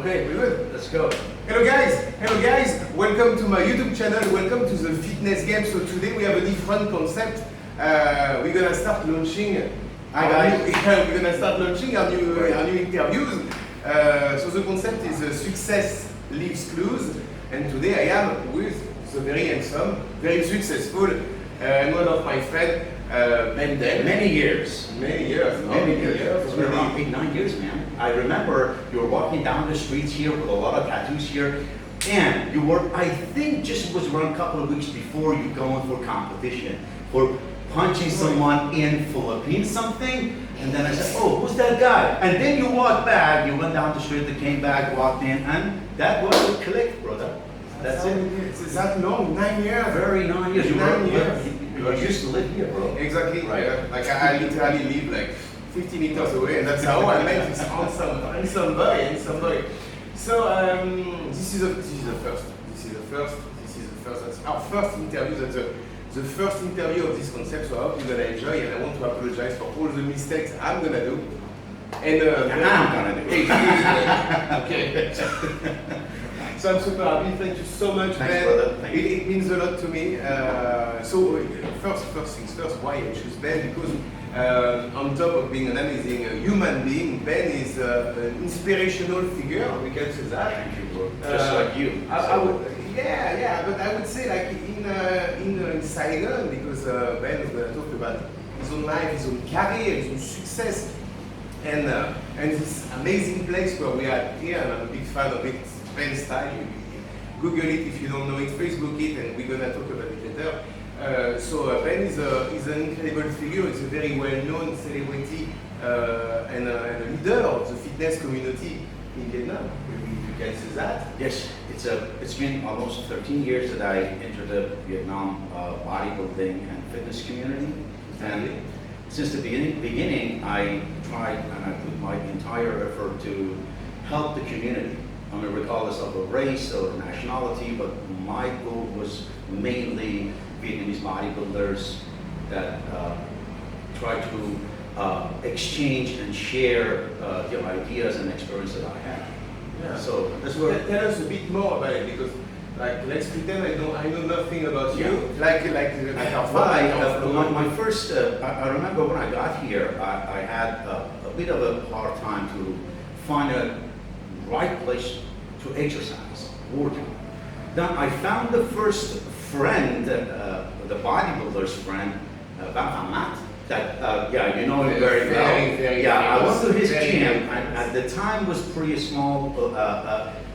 Okay, we're good. Let's go. Hello guys, welcome to my YouTube channel, welcome to the fitness game. So today we have a different concept. We're gonna start launching we're gonna start launching our new interviews. So the concept is success leaves clues, and today I am with the very handsome, very successful, and one of my friends, Ben Dell. Many years. Many years. It's been around 8-9 years, man. I remember you were walking down the streets here with a lot of tattoos here, and you were, I think, just was around a couple of weeks before you going for competition, for punching someone in Philippines something, and then I said, oh, who's that guy? And then you walked back, you went down the street, you came back, walked in, and that was a click, brother. That's it. It's that long, 9 years. Very 9 years. You used to live here, bro. Exactly. Right. Yeah. Like I literally live like 50 meters away, and that's how I met this handsome boy. So this is the first. That's our first interview. That's the first interview of this concept. So I hope you're gonna enjoy, and I want to apologize for all the mistakes I'm gonna do. And I'm gonna do. Okay. So I'm super happy. Thank you so much, Thanks, Ben. brother. Thank you. It means a lot to me. So first things first, why I choose Ben? Because on top of being an amazing human being, Ben is an inspirational figure. We can say that. Thank you, bro. Just like you. But I would say like in Saigon, because Ben is going to talk about his own life, his own career, his own success, and this amazing place where we are here, and I'm a big fan of it. Ben style. You Google it if you don't know it, Facebook it, and we're gonna talk about it later. So Ben is an incredible figure. He's a very well-known celebrity and a leader of the fitness community in Vietnam. You can say that. Yes, it's been almost 13 years that I entered the Vietnam bodybuilding and fitness community, and since the beginning, I tried and I put my entire effort to help the community. I mean, regardless of a race or nationality, but my goal was mainly Vietnamese bodybuilders that try to exchange and share the ideas and experience that I have. Yeah. So that's where. Tell us a bit more about it, because like let's pretend I know nothing about you. Like our father. My first, I remember when I got here, I had a bit of a hard time to find a right place to exercise, working. Then I found the first friend, the bodybuilder's friend, Matt. That you know him very well. Very I went to his gym, and at the time was pretty small.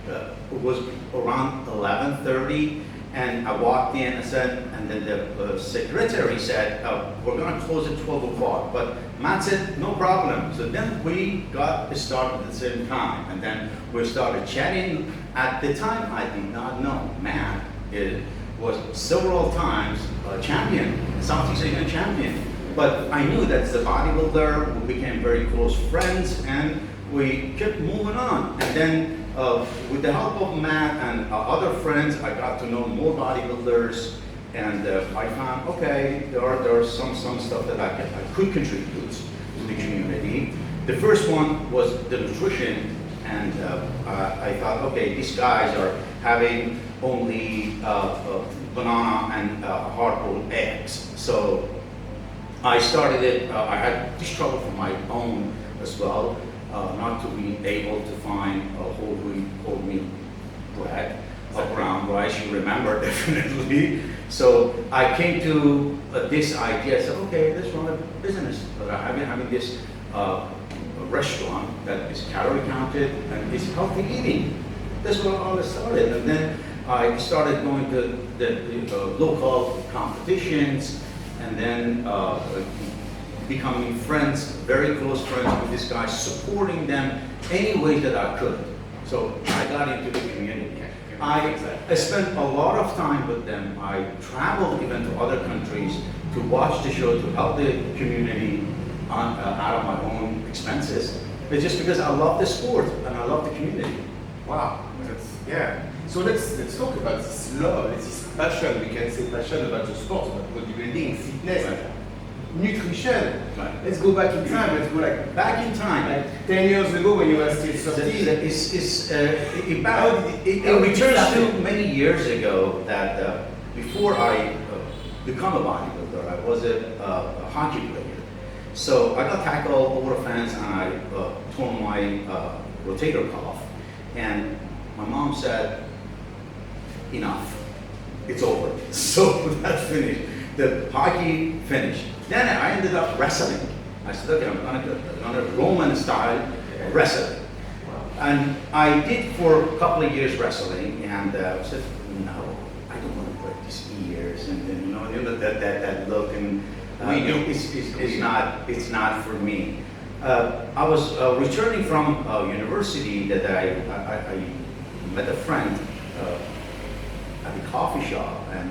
It was around 11:30, and I walked in and said, and then the secretary said, we're going to close at 12 o'clock. But Matt said, no problem. So then we got started at the same time, and then we started chatting. At the time, I did not know Matt was several times a champion, Southeast Asian champion. But I knew that's the bodybuilder. We became very close friends, and we kept moving on. And then with the help of Matt and other friends, I got to know more bodybuilders, and I found, okay, there are some stuff that I could contribute to the community. The first one was the nutrition, and I thought, okay, these guys are having only banana and hard-boiled eggs. So I started it. I had this trouble for my own as well. Not to be able to find a whole wheat bread, a brown rice, you remember definitely. So I came to this idea. I said, okay, let's run a business. But I've been having this restaurant that is calorie counted and is healthy eating. That's where all this started. And then I started going to the local competitions, and then becoming friends, very close friends with these guys, supporting them any way that I could. So I got into the community. I spent a lot of time with them. I traveled even to other countries to watch the show, to help the community out of my own expenses. It's just because I love the sport and I love the community. Wow, So let's talk about this love, this passion. We can say passion about the sport, about bodybuilding, fitness. Right. nutrition. Right. Let's go back in time. Let's go like Back in time, like 10 years ago when you were still 13. It returns to many years ago that before I become a bodybuilder, I was a hockey player. So I got tackled over the fence and I tore my rotator cuff. And my mom said, enough, it's over. So that's finished. The hockey finished. Then I ended up wrestling. I said, okay, I'm gonna Roman style wrestling. And I did for a couple of years wrestling, and I said, no, I don't want to break these ears, and then you know that look, and it's not for me. I was returning from university that I met a friend at a coffee shop, and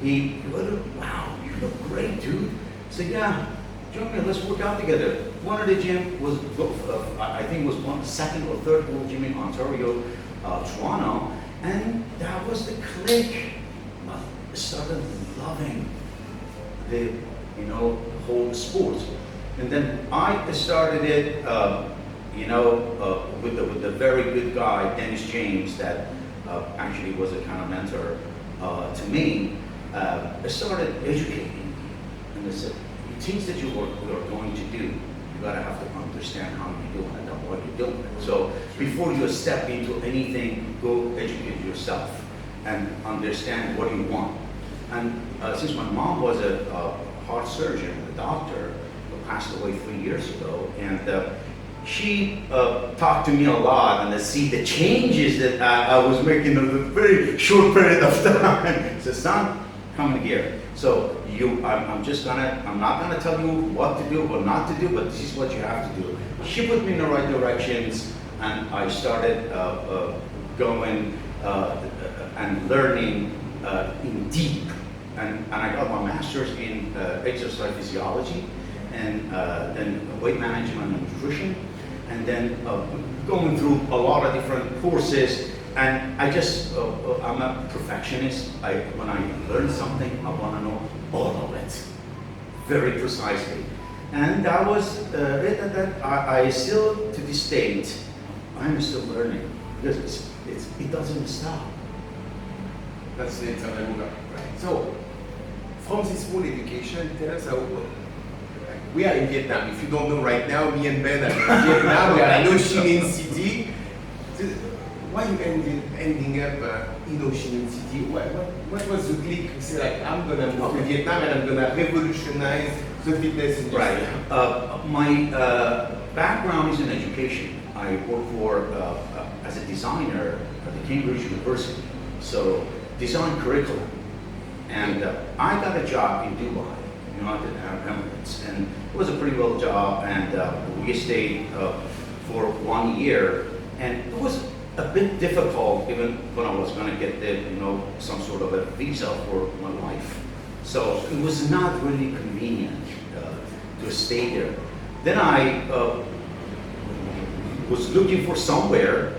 he goes, wow, you look great, dude. I said, yeah, join me, let's work out together. One of the gym was, I think it was one second or third world gym in Ontario, Toronto, and that was the click. I started loving the, whole sport. And then I started it, with the very good guy, Dennis James, that actually was a kind of mentor to me. I started educating, and I said, the things that you are going to do, you gotta have to understand how you're doing it and what you're doing. So before you step into anything, go educate yourself and understand what you want. And since my mom was a heart surgeon, a doctor, who passed away 3 years ago, and she talked to me a lot and to see the changes that I was making in a very short period of time. She said, son, come here. So I'm not gonna tell you what to do or not to do, but this is what you have to do. She put me in the right directions, and I started going and learning in deep. And I got my master's in exercise physiology and then weight management and nutrition, and then going through a lot of different courses. And I'm a perfectionist. When I learn something, I want to know all of it, very precisely. And that was it. That I still, to this date, I'm still learning, because it doesn't stop. That's the eternal movement. Right. So, from this whole education, tell us how we are in Vietnam. If you don't know right now, me and Ben are in Vietnam. We are in Ho Chi Minh City. Why you ending up in Ho Chi Minh City? What was the click? You say like, I'm gonna move to Vietnam and I'm gonna revolutionize the fitness industry. Right. My background is in education. I work for as a designer at the Cambridge University. So design curriculum, and I got a job in Dubai, United Arab Emirates, and it was a pretty well job. And we stayed for 1 year, and it was a bit difficult even when I was going to get some sort of a visa for my wife. So it was not really convenient to stay there. Then I was looking for somewhere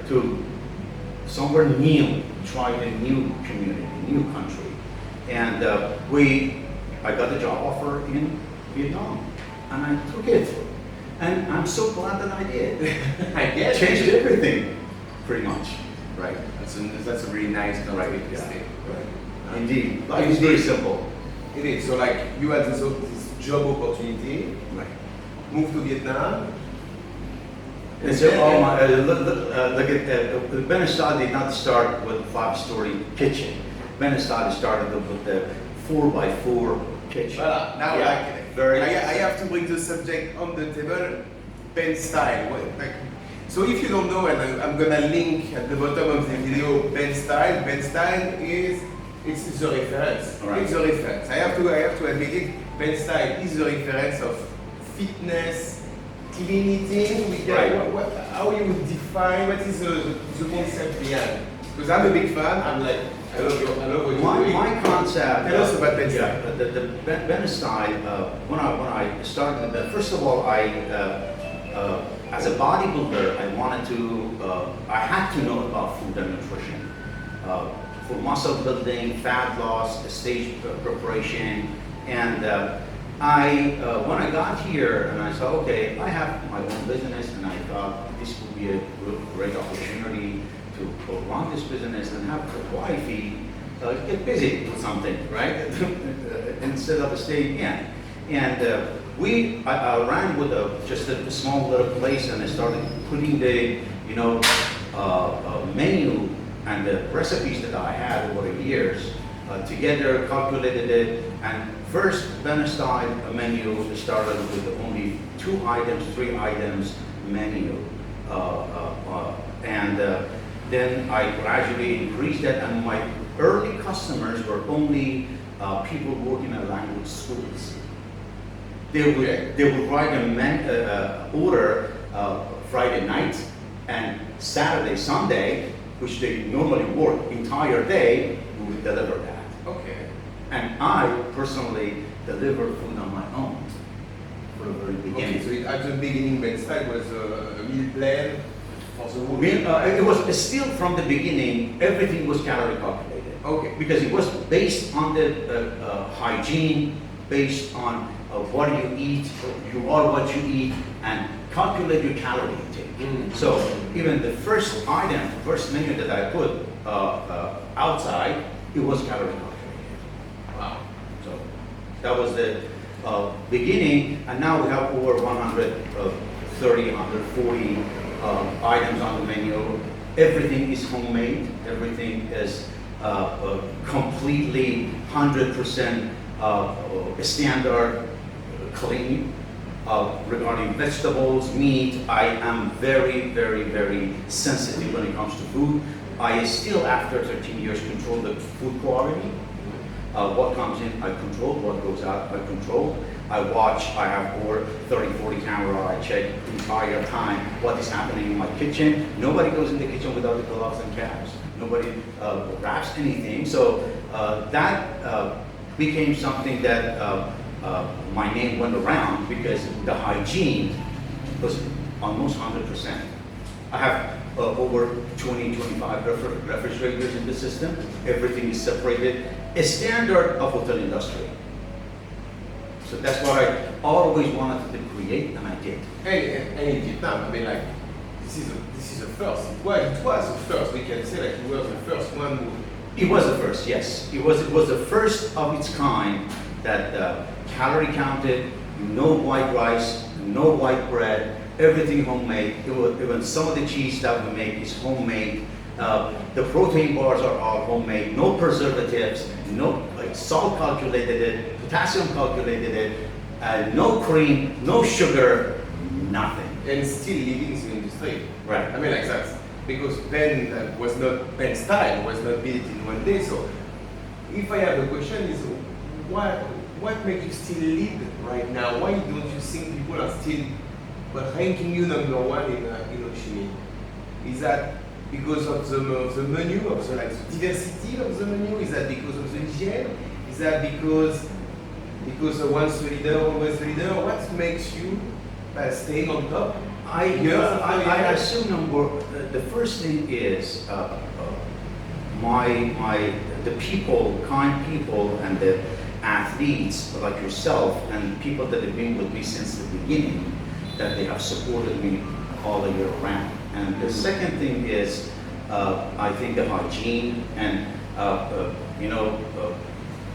new, try a new community, new country. And I got a job offer in Vietnam, and I took it. And I'm so glad that I did. I guess changed everything. Pretty much, right? That's a really nice country to stay. Right. Indeed, life is very simple. It is. So like you had this job opportunity, right? Move to Vietnam. And so, look at Ben did not start with a 5-story kitchen. Ben started with the 4x4 kitchen. Voilà. Now I have to bring the subject on the table. Ben style. So if you don't know, and I'm gonna link at the bottom of the video, Ben style. Ben style it's the reference. Right. It's the reference. I have to admit it. Ben style is the reference of fitness, clean eating. Right. How you would define what is the concept behind? Because I'm a big fan. I'm like, I love what you're doing. My concept. Tell us about Ben style. Yeah, the Ben style. When I started, first of all, as a bodybuilder, I had to know about food and nutrition. For muscle building, fat loss, stage preparation, and when I got here and I said, okay, I have my own business, and I thought this would be a great opportunity to run this business and have the wifey get busy with something, right? Instead of staying in. And I ran with just a small little place, and I started putting the, menu and the recipes that I had over the years together, calculated it, and first Ben-style menu started with only 2 items, 3 items menu, and then I gradually increased that, and my early customers were only people working at language schools. They would write a order Friday night and Saturday, Sunday, which they normally work entire day, we would deliver that. Okay. And I personally delivered food on my own for the very beginning. Okay, so at the beginning, Ben's style was a meal plan for the whole week. It was still from the beginning, everything was calorie calculated. Okay. Because it was based on the hygiene, based on what you eat, you are what you eat, and calculate your calorie intake. So even the first item, first menu that I put outside, it was calorie calculated. Wow. So that was the beginning, and now we have over 130, 140 items on the menu. Everything is homemade. Everything is completely 100% standard clean. Regarding vegetables, meat, I am very, very, very sensitive when it comes to food. I still, after 13 years, control the food quality. What comes in, I control. What goes out, I control. I watch, I have over 30, 40 camera, I check the entire time what is happening in my kitchen. Nobody goes in the kitchen without the gloves and caps. Nobody wraps anything. So that became something that my name went around, because the hygiene was almost 100%. I have over 20, 25 refrigerators in the system. Everything is separated. A standard of hotel industry. So that's what I always wanted to create, and I did. And in Vietnam, I mean, like, this is a first. It was the first. We can say like you were the first one who. It was the first, yes. It was the first of its kind that calorie counted, no white rice, no white bread, everything homemade. Even some of the cheese that we make is homemade. The protein bars are all homemade, no preservatives, no salt calculated it, potassium calculated it, no cream, no sugar, nothing. And still living in the industry. Right. I mean, like that. Because Ben was not, Ben's style was not built in one day. So if I have a question is, what makes you still lead right now? Why don't you think people are still ranking you number one in Ho Chi Minh? Is that because of the menu, of the diversity of the menu? Is that because of the hygiene? Is that because once the leader, always the leader? What makes you staying on top? I assume the first thing is the people, kind people, and the athletes like yourself, and people that have been with me since the beginning, that they have supported me all the year round. And the second thing is, I think the hygiene and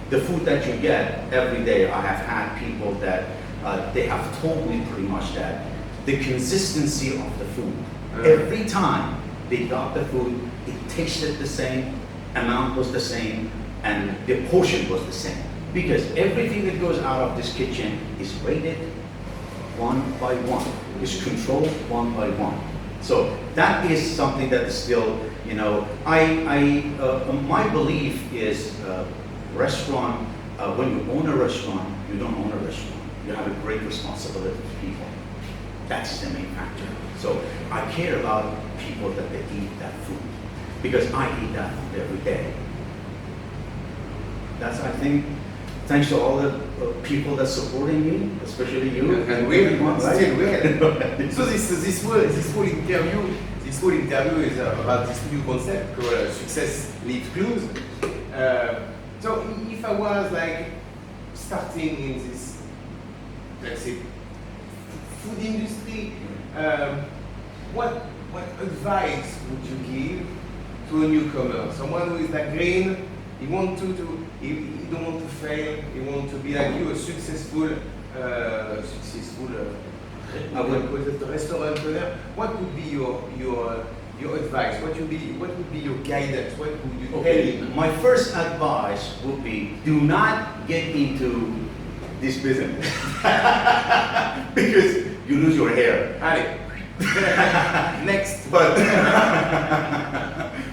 the food that you get every day. I have had people that they have told me pretty much that the consistency of the food. Every time they got the food, it tasted the same, amount was the same, and the portion was the same. Because everything that goes out of this kitchen is rated one by one, is controlled one by one. So that is something that is still, my belief is restaurant, when you own a restaurant, you don't own a restaurant. You have a great responsibility to people. That's the main factor. So I care about people that they eat that food, because I eat that food every day. That's, I think, thanks to all the people that's supporting me, especially you. And we still will. So this whole interview is about this new concept called Success Leaves Clues. So if I was like starting in this What advice would you give to a newcomer? Someone who is like green, he don't want to fail, he wants to be like you, a successful restaurateur. What would be your advice? What would be your guidance? What would you tell him? My first advice would be, do not get into this business because you lose your hair. Allez. Next. But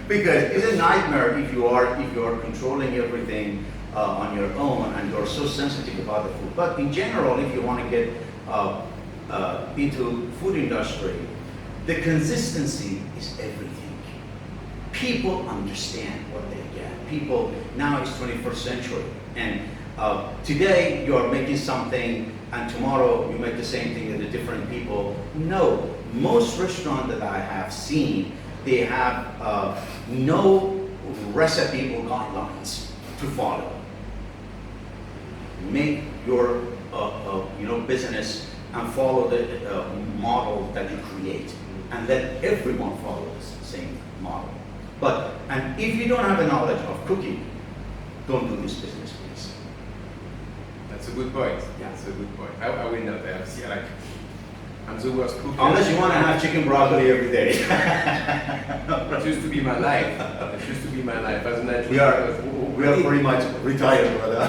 because it's a nightmare if you are controlling everything on your own and you're so sensitive about the food. But in general, if you want to get into food industry, the consistency is everything. People understand what they get. People, now it's 21st century, and today you are making something and tomorrow you make the same thing with the different people. No, most restaurants that I have seen, they have no recipe or guidelines to follow. Make your business and follow the model that you create, and let everyone follow the same model. And if you don't have a knowledge of cooking, don't do this business, please. That's a good point. Yeah. That's a good point. I will not have. See, I'm the worst cook. Unless you want to have chicken broccoli every day. It used to be my life. It used to be my life. As an athlete, We are pretty much retired, brother.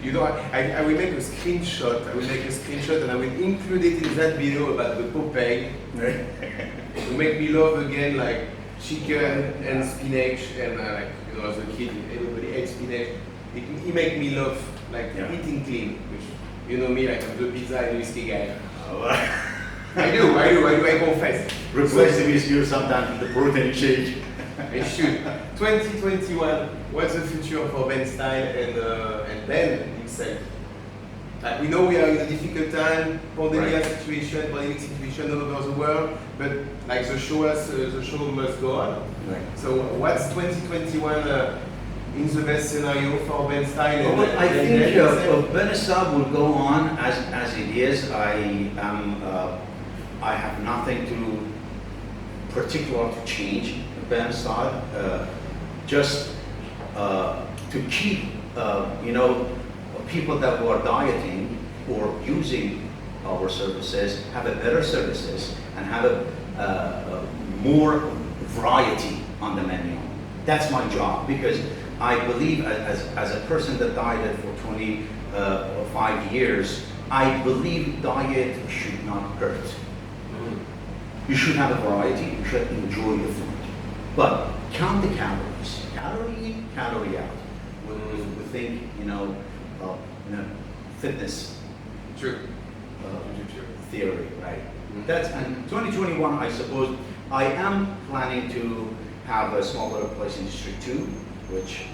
You know, I will make a screenshot. And I will include it in that video about the Popeye. To make me love again, like chicken and spinach, and as a kid, everybody ate spinach. It make me love eating clean, which you know me, like I'm the pizza and whiskey guy. I do, I confess. Replace the whiskey sometimes with the protein shake. I should. 2021, what's the future for Ben Style and Ben himself? We know we are in a difficult time, pandemic situation all over the world, but the show must go on. Right. So what's 2021 in the best scenario for Ben Style? I think Ben Style will go on as it is. I have nothing particular to change Ben Style. Just to keep people that were dieting or using our services have a better services and have a more variety on the menu. That's my job, because I believe as a person that dieted for 25 years, I believe diet should not hurt. You should have a variety, you should enjoy the food. But count the calories, calorie in, calorie out. We think, fitness theory, right? That's, and 2021, I suppose, I am planning to have a small little place in District 2, which,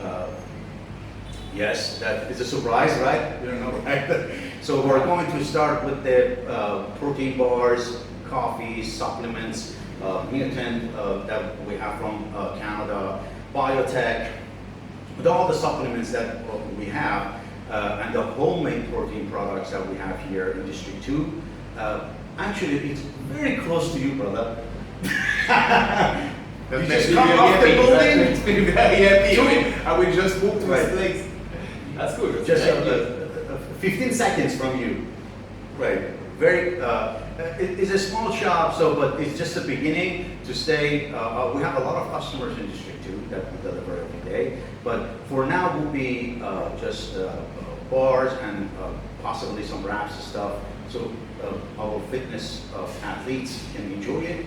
yes, that is a surprise, right? You don't know, right? So we're going to start with the protein bars, coffees, supplements, mutant that we have from Canada, biotech, with all the supplements that we have, and the homemade protein products that we have here in District 2. Actually, it's very close to you, brother. You just come off the building. Makes me very happy. I will just move to this place. That's good. Just 15 seconds from you. Right. Very. It's a small shop, but it's just the beginning to stay. We have a lot of customers in District 2 that we deliver every day. But for now, we'll be just bars and possibly some wraps and stuff. So our fitness athletes can enjoy it.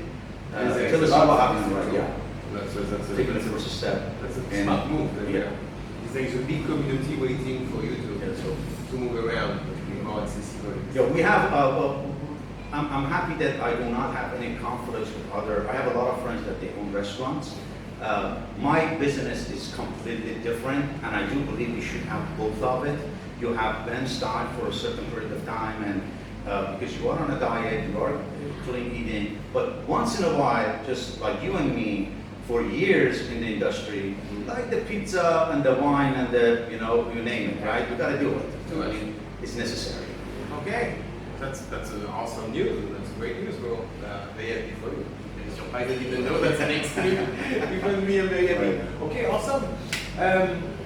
Until the summer happens, right? Yeah. That's Taking the first step. That's a smart move. Yeah. There's a big community waiting for you to move around, to be more accessible. Yeah, we have. I'm happy that I do not have any conflicts with other. I have a lot of friends that they own restaurants. My business is completely different, and I do believe we should have both of it. You have Ben Style for a certain period of time, and because you are on a diet, you are clean eating, but once in a while, just like you and me, for years in the industry, like the pizza and the wine and the, you name it, right? You got to do it. I mean, it's necessary. Okay, that's awesome news. That's great news, bro. Very happy for you. I'm surprised I didn't know that's the next thing. Even me, I'm very happy. Okay, awesome.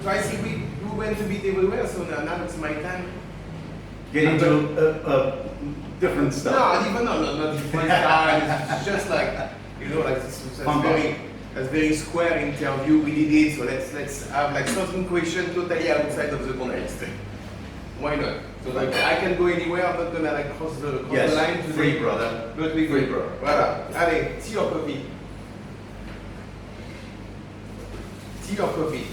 So I see we went a bit everywhere, so now it's my time. Get into different stuff. No, even not different style. It's just like, you know, like that's very square interview. We did it, so let's have like certain question totally outside of the context. Why not? So like I can go anywhere. I'm not gonna like cross the line. Today. Free, brother. But we Free, brother. Voilà. Allez, tea or coffee? Tea or coffee?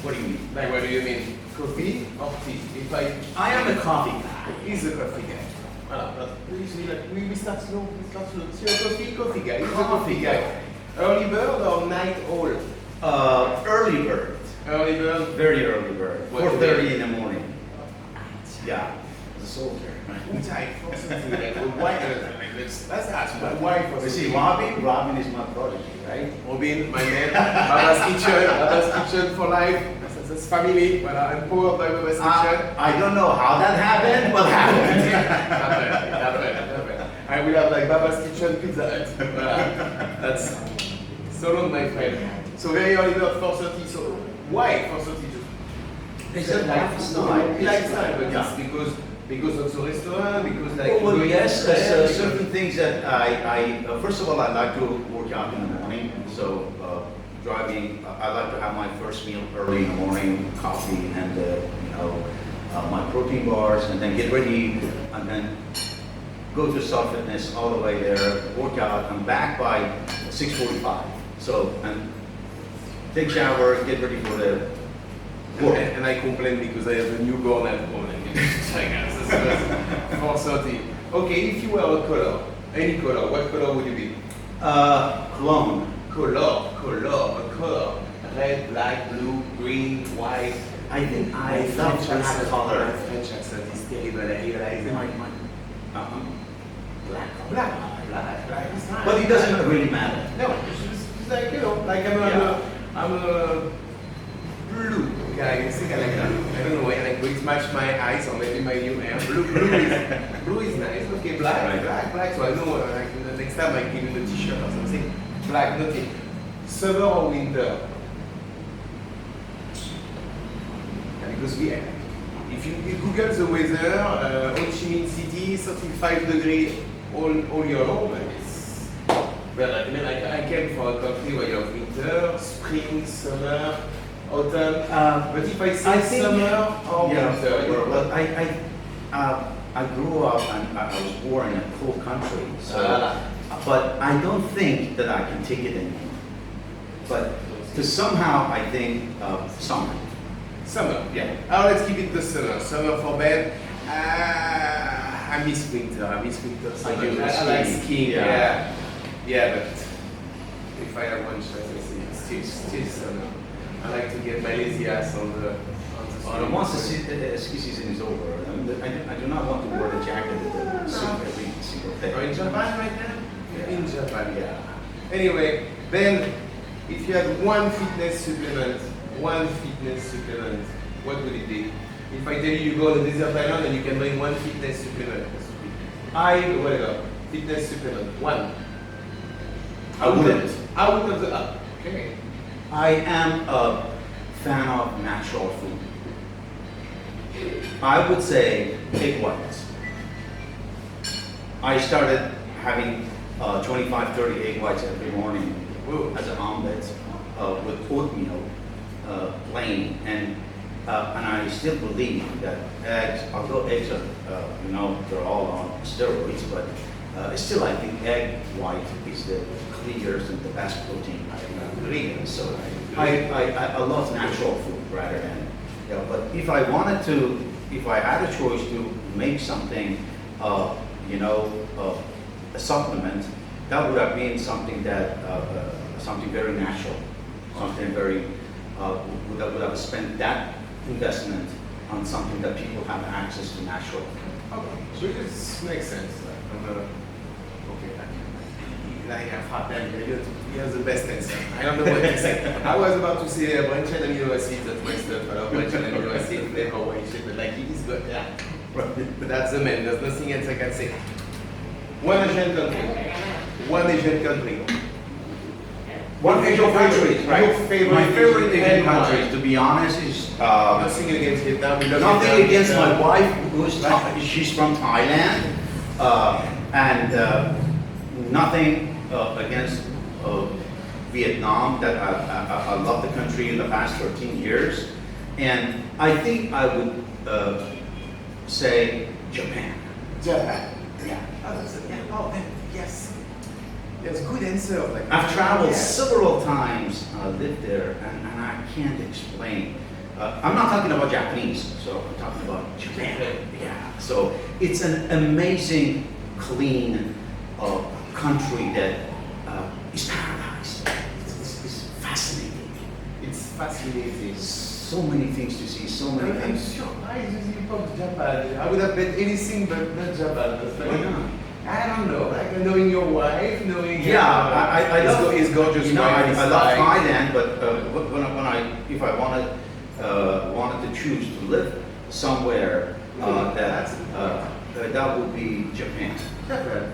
What do you mean? Like what do you mean? Coffee or tea? If I am a coffee guy. He's a coffee guy. Voilà. Usually like we start slow. Tea or coffee guy. He's a coffee guy. Early bird or night owl? Early bird. Early bird. Very early bird. What 4:30 in the morning. Yeah. As a soldier. Inside for something like why? Let's ask why for You see, Robin is my prodigy, right? Robin, my man, Baba's Kitchen for life. That's family. Well, I'm powered by Baba's Kitchen. I don't know how that happened, but happened. Happened. I will have like Baba's Kitchen Pizza Hut. That's so long, my friend. So very early bird 4:30. So why 4:30? It's a lifestyle. Lifestyle, but Yeah. it's because of the restaurant, because like. Oh, well, going yes, there, there's certain things that I first of all, I like to work out in the morning. So driving, I like to have my first meal early in the morning, coffee and my protein bars, and then get ready, and then go to SUPP Fitness all the way there, work out. I'm back by 6:45. So and take shower, get ready for the work. And I complain because I have a newborn at home. And it's like, 4:30. Okay, if you were a color, any color, what color would you be? Cologne. A color. Red, black, blue, green, white. I think I love black color. My French accent is terrible, I realize it. Black color. Black is nice. But it doesn't really matter. No, it's like, you know, like I'm a blue guy. I think I like that. I don't know why, like, it's match my eyes or maybe my new hair. Blue is nice. Okay, black. So I know, like, the next time I give you the t-shirt or something. Black, nothing. Summer or winter? Because if you Google the weather, Ho Chi Minh City, 35 degrees all year long. Well, I mean, I came from a country where you have winter, spring, summer, autumn. But if I say summer or winter, well, I grew up and I was born in a cold country, so but I don't think that I can take it anymore. But because somehow I think summer. Summer, yeah. Let's keep it the summer. Summer for Ben. I miss winter. So I do I like skiing. Yeah. Yeah, but if I have one choice, I say still summer. I like to get my lazy ass on the street. Once the ski season is over, I do not want to wear the jacket with the suit every single day. Are you in Japan right now? Yeah. In Japan, yeah. Anyway, Ben, if you had one fitness supplement, what would it be? If I tell you go on a desert island and you can bring one fitness supplement, whatever, fitness supplement, one. I wouldn't. Out of the okay. I am a fan of natural food. I would say egg whites. I started having 25, 30 egg whites every morning as an omelet with oatmeal, plain, and I still believe that eggs, although eggs are, they're all on steroids, but still I think egg white is the clearest and the best protein ingredient. So I love natural food rather than, but if I wanted to, if I had a choice to make something, a supplement, that would have been something that, something very natural, something very, would have spent that investment on something that people have access to natural. Okay, so this makes sense. I have hard time. He has the best answer. I don't know what to say. I was about to say branched amino acids, that's my stuff. I love branched amino acids, never way shit, but like it is good, yeah. That's the man, there's nothing else I can say. One Asian country. One Asian country. One Asian country, right? Your favorite My favorite Asian Asian country. country, to be honest, is Nothing against Vietnam. We love nothing Vietnam. against my wife, she's from Thailand, and nothing against Vietnam. That I love the country in the past 13 years, and I think I would say Japan. Japan. Yeah. Oh, yes. That's a good answer. Like, I've traveled yeah. several times, lived there, and I can't explain. I'm not talking about Japanese, so I'm talking about Japan. Yeah. So it's an amazing, clean country that is paradise. It's fascinating. It's fascinating. So many things to see, so many I'm things. surprised you picked Japan. I would have bet anything but not Japan. That's Why not? I don't know, like knowing your wife, knowing Yeah, I love his gorgeous you know, wife. I his love life. Thailand, but if I wanted to choose to live somewhere that would be Japan,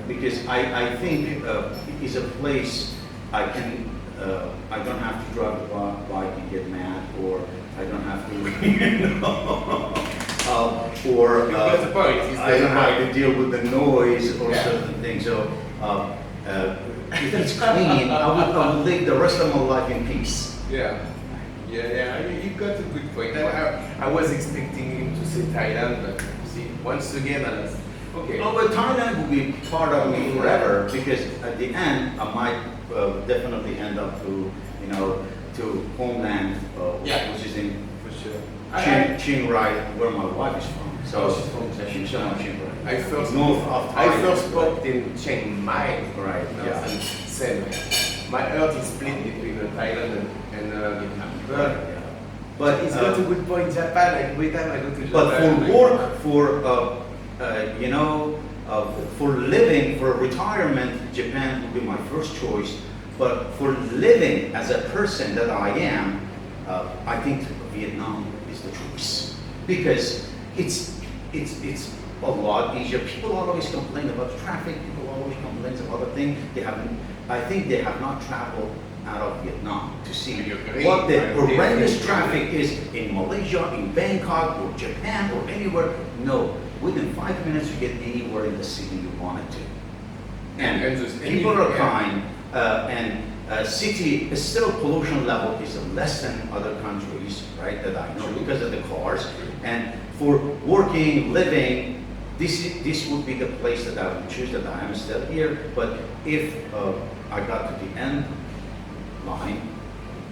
because I think it is a place I can I don't have to drive a bike and get mad, or I don't have to or That's the point. I don't have to deal with the noise or certain things. So if it's clean, I would live the rest of my life in peace. Yeah. You got a good point. I was expecting him to say Thailand, but see, once again, I was okay. No, but Thailand will be part of me forever, because at the end I might definitely end up to homeland, which is in For sure. Chiang Rai, where my wife is from. So she's from she's from Chiang Rai. North of I Thailand. first popped in Chiang Mai. Right, yeah. And same. My earth is split between Thailand and Vietnam. But it's got a good point. Japan. Like every time I go to Japan. But for work, for living, for retirement, Japan would be my first choice. But for living as a person that I am, I think Vietnam is the choice, because it's a lot easier. People always complain about traffic. People always complain about other things. I think they have not traveled out of Vietnam to see what the horrendous traffic is in Malaysia, in Bangkok, or Japan, or anywhere. No, within 5 minutes you get anywhere in the city you wanted to. And people are kind, and city still pollution level is less than other countries, right? That I know, because of the cars. And for working, living, this would be the place that I would choose. That I am still here. But if I got to the end line,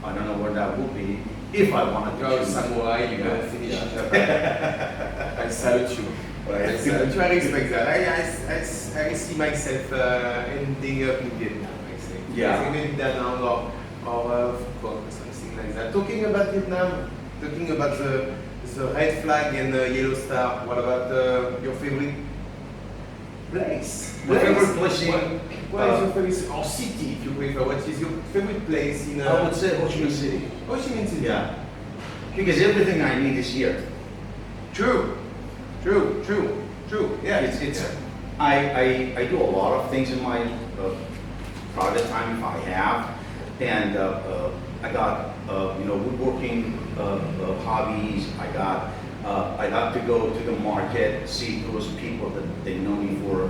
I don't know where that would be. If I wanted to choose. Samurai, you gotta finish in Japan. I salute you. I salute you. I respect that. I see myself ending up in Vietnam. I say. Yeah. Maybe Danang or something like that. Talking about Vietnam, talking about the red flag and the yellow star. What about your favorite place? My favorite place in what is your favorite or city, if you prefer? What is your favorite place in? I would say Ho Chi Minh City. Ho Chi Minh City. Yeah, because everything I need is here. True. Yeah, It's I do a lot of things in my private time if I have, and I got woodworking hobbies. I got to go to the market, see those people that they know me for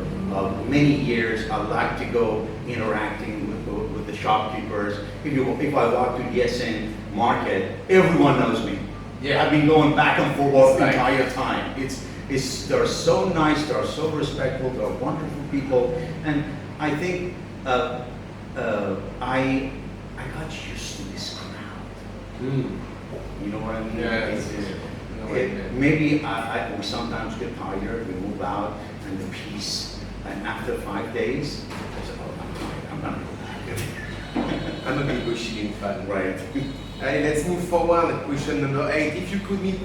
many years. I like to go interacting with the shopkeepers. If I walk to Yesen Market, everyone knows me. Yeah. I've been going back and forth the It's like- entire time. They're so nice, they're so respectful, they're wonderful people, and I think I got used to this crowd. You know what I mean? Yeah, Maybe we sometimes get tired, we move out, and the peace, and after 5 days, I said, oh, I'm tired, I'm not going back. I'm a big Ho Chi Minh fan. Right. Hey, let's move forward. Question number 8. If you could meet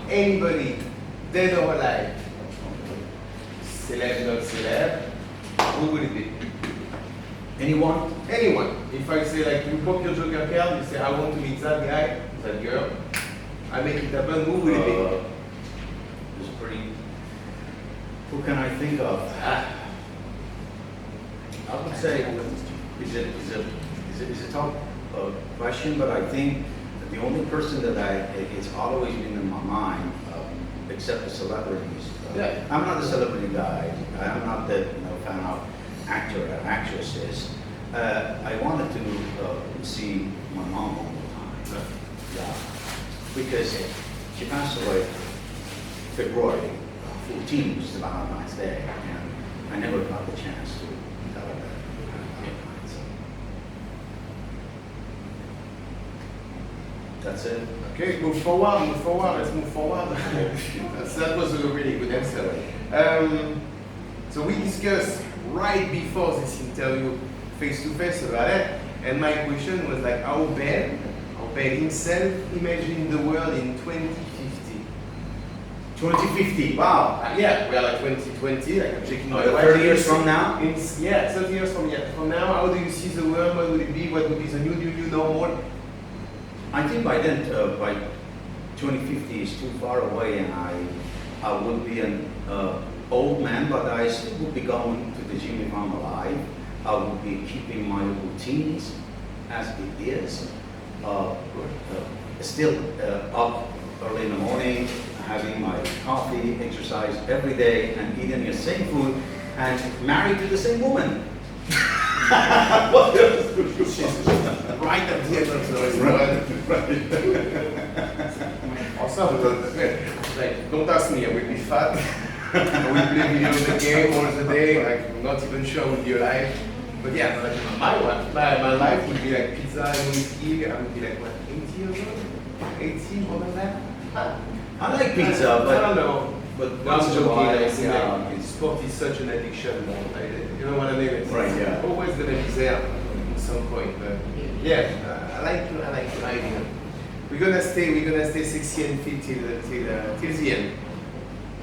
anybody, dead or alive, celeb, not celeb, who would it be? Anyone? Anyone. If I say, like, you pop your Joker card, you say, I want to meet that guy, that girl, I make it happen, who would it be? Who can I think of? I would say is a tough question, but I think that the only person that it's always been in my mind, except the celebrities. Yeah. I'm not a celebrity guy. I'm not the fan of actor or actresses. I wanted to see my mom all the time. Yeah, because she passed away February 14th, which is a Valentine's Day, and I never got the chance to tell her that. So that's it. Okay, move forward, let's move forward. That was a really good answer. So we discussed right before this interview face-to-face about it, and my question was like, how Ben himself imagined the world in 2050? 2050, wow. Yeah, we are like 2020, like I'm checking my watch. 30 years from now? Yeah, 30 years from now, how do you see the world? What would it be? What would be the new normal? I think by then, by 2050 is too far away, and I would be an old man, but I still would be going to the gym if I'm alive. I would be keeping my routines as it is. Still up early in the morning, having my coffee, exercise every day, and eating the same food, and married to the same woman. What else could you Right at the end of the restaurant. Awesome. Like, don't ask me, I will be fat. I will play video the game all the day. Like, I'm not even sure I will be alive. But yeah, like, my life would be like pizza and whiskey. I would be like, what, 80 years old? 80, more than that? I like pizza, but I don't know. But I'm once in a joking, while, I think yeah. like, sport is such an addiction. You know what I mean? It's Right, yeah. always gonna be there at some point. But yeah, I like your idea. We're gonna stay sexy and fit till the end.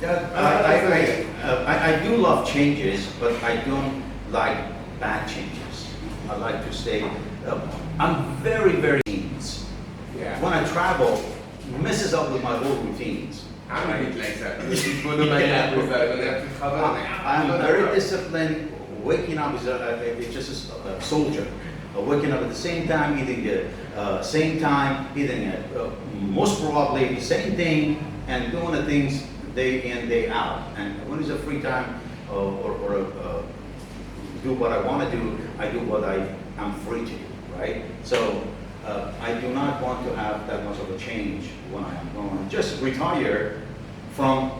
I do love changes, but I don't like bad changes. I like to stay. I'm very routines. Yeah. When I travel, messes up with my old routines. I'm a bit like that. People know my lap with that. When I have to travel, I'm very disciplined. Waking up is it's just a soldier. Waking up at the same time, eating the same time, eating it most probably the same thing, and doing the things day in, day out. And when it's a free time do what I want to do, I do what I'm free to do, right? So I do not want to have that much of a change when I am going. Just retire from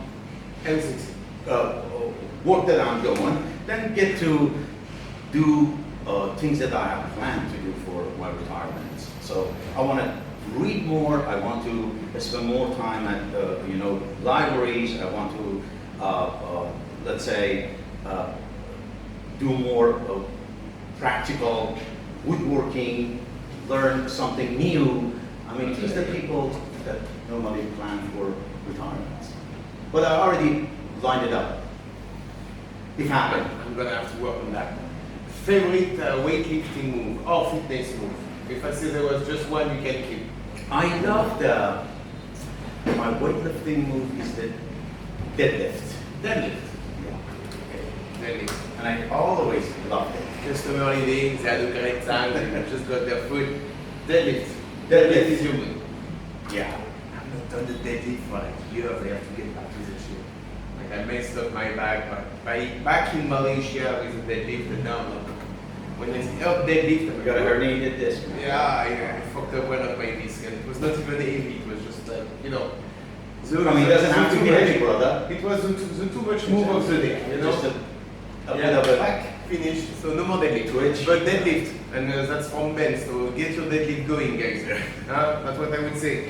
work that I'm doing, then get to do things that I have planned to do for my retirement. So I want to read more. I want to spend more time at libraries. I want to let's say do more practical woodworking, learn something new. I mean, things that people that normally plan for retirement. But I already lined it up. It happened. I'm gonna have to work on that. Favorite weightlifting move or fitness move? If I say there was just one you can keep. I love my weightlifting move is the deadlift. Deadlift. Yeah. Deadlift. And I always loved it. Customer leading, they had a great time, they just got their food. Deadlift. Deadlift. Is human. Yeah. I've not done the deadlift for like years, I have to get back to the gym. Like I messed up my back, but back in Malaysia with the deadlift, and now when I say up deadlift, We got a herniated disc. yeah, I fucked up one of my discs, and it was not even heavy, it was just like, I mean, it doesn't have to be heavy, brother. It was the too much move of the day, Just a bit yeah, of a back, finish, so no more deadlift. Twitch. But deadlift, and that's from Ben, so get your deadlift going, guys. That's what I would say.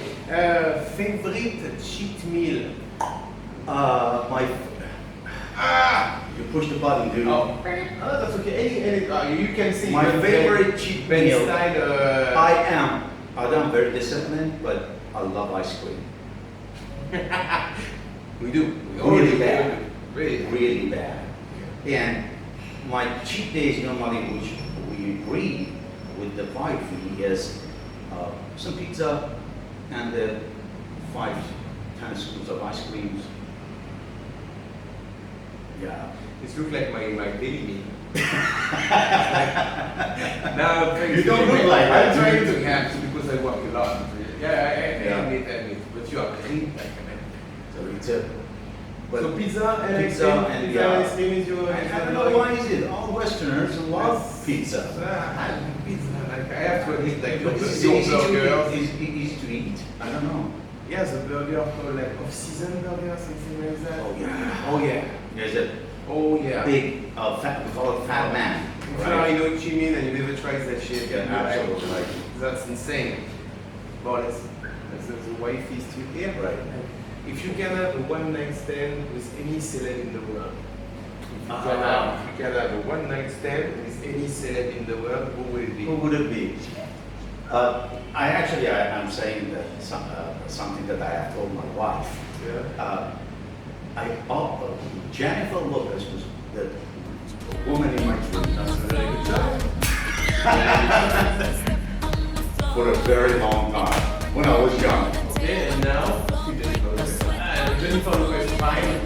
Favorite cheat meal? You push the button, dude. Oh, that's okay. Any you can see. My favorite cheat meal. Style, I'm very disciplined, but I love ice cream. we do. Really bad. Really. Bad. And my cheat days normally, which we agree with the 5 fee, is some pizza and 5 10 scoops of ice creams. Yeah. It looks like my daily meal. Now, You don't look like that. I'm trying to have because I work a lot. Yeah, I admit. But you are clean like a man. So it's a. But So pizza and pizza and yeah. ice cream is your. I don't know why is it. All Westerners love pizza. I love pizza. Like I have to admit, like But the it's your easy burger. easy to eat. I don't know. Yeah, the burger for like off-season burger, something like that. Oh yeah. Oh yeah. There's a Oh yeah. big fat. We call it fat man. If you know what you mean and you never tried that shit, Yeah, absolutely. like, that's insane. But that's the wife is still here. Right. And if you can have a one-night stand with any celeb in the world, if you can have a one-night stand with any celeb in the world, who will it be? Who would it be? I'm saying that something that I have told my wife. Yeah. Jennifer Lopez was the woman in my dream. That's a very good job. For a very long time when I was young. Okay, and now Jennifer Lopez. Jennifer Lopez, fine.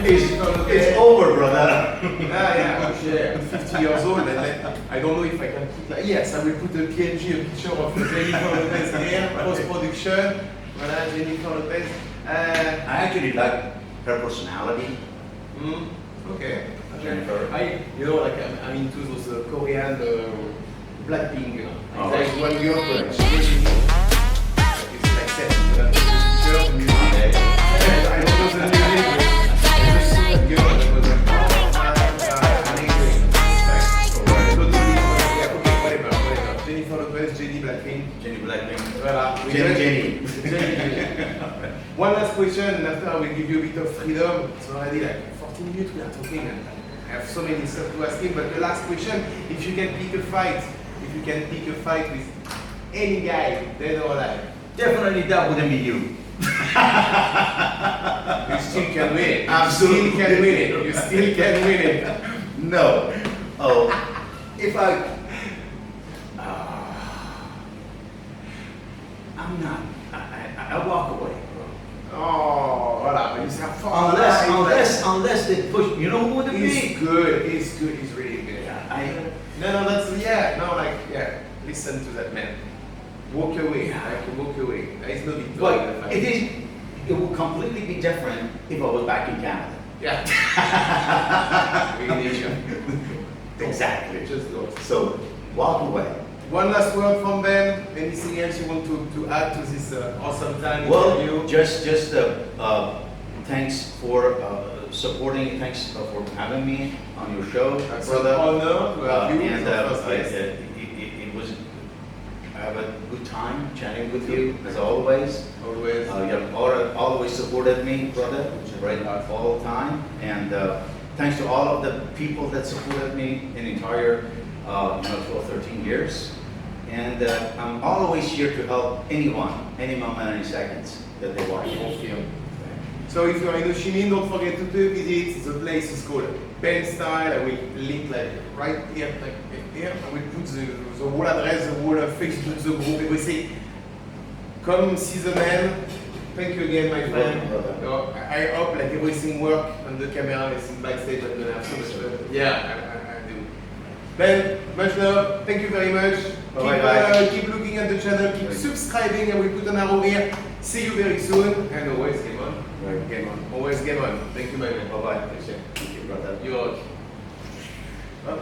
It's over, brother. Yeah, shit. 50 years old, and I don't know if I can put like, yes, I will put a PNG, a picture of Jennifer Lopez here, post-production. Voilà, Jennifer Lopez. I actually like her personality. Okay. Jennifer. You know, like I'm into those Korean Blackpink. Oh. There is one girl, but she's it's like that. Girl, the music. I don't know the music, but I just saw that girl and I was like, amazing. Yeah, okay, whatever. Jennifer Lopez, Jenny Blackpink. Jenny Blackpink. Voilà. Jenny. One last question, and after I will give you a bit of freedom. It's already like 14 minutes we are talking, and I have so many stuff to ask him. But the last question, if you can pick a fight with any guy, dead or alive, Definitely that wouldn't be you. you still can win it. Absolutely. You still can win it. No. Oh, if I'm not. I walk away. Oh, voilà. You say, Unless they push. You know who would it be? He's good. He's really good. Yeah, Listen to that man. Walk away. Walk away. There is no victory. But it will completely be different if I was back in Canada. Yeah. We in Asia. Exactly. Just go. So walk away. One last word from Ben. Anything else you want to add to this awesome time Well, interview? just thanks for supporting. Thanks for having me on your show, That's brother. an honor to have you as And our first guest. it was. I have a good time chatting with you as always. Always. You have always supported me, brother, right all the time. And thanks to all of the people that supported me in the entire 12, 13 years. And I'm always here to help anyone, any moment, any seconds that they want. So if you're in Ho Chi Minh, don't forget to visit. The place is called Ben Style. I will link like right here, here. I will put the whole address, the whole Facebook, the group, everything. Come see the man. Thank you again, my friend. Welcome, I hope like everything works on the camera, everything backstage. I'm gonna have so much fun. Yeah, I do. Ben, much love. Thank you very much. Bye-bye. Keep looking at the channel. Keep subscribing. I will put an arrow here. See you very soon. And always game on. Right, game on. Always game on. Thank you, my man. Bye-bye. Take care. Thank you, brother. You're welcome. Well,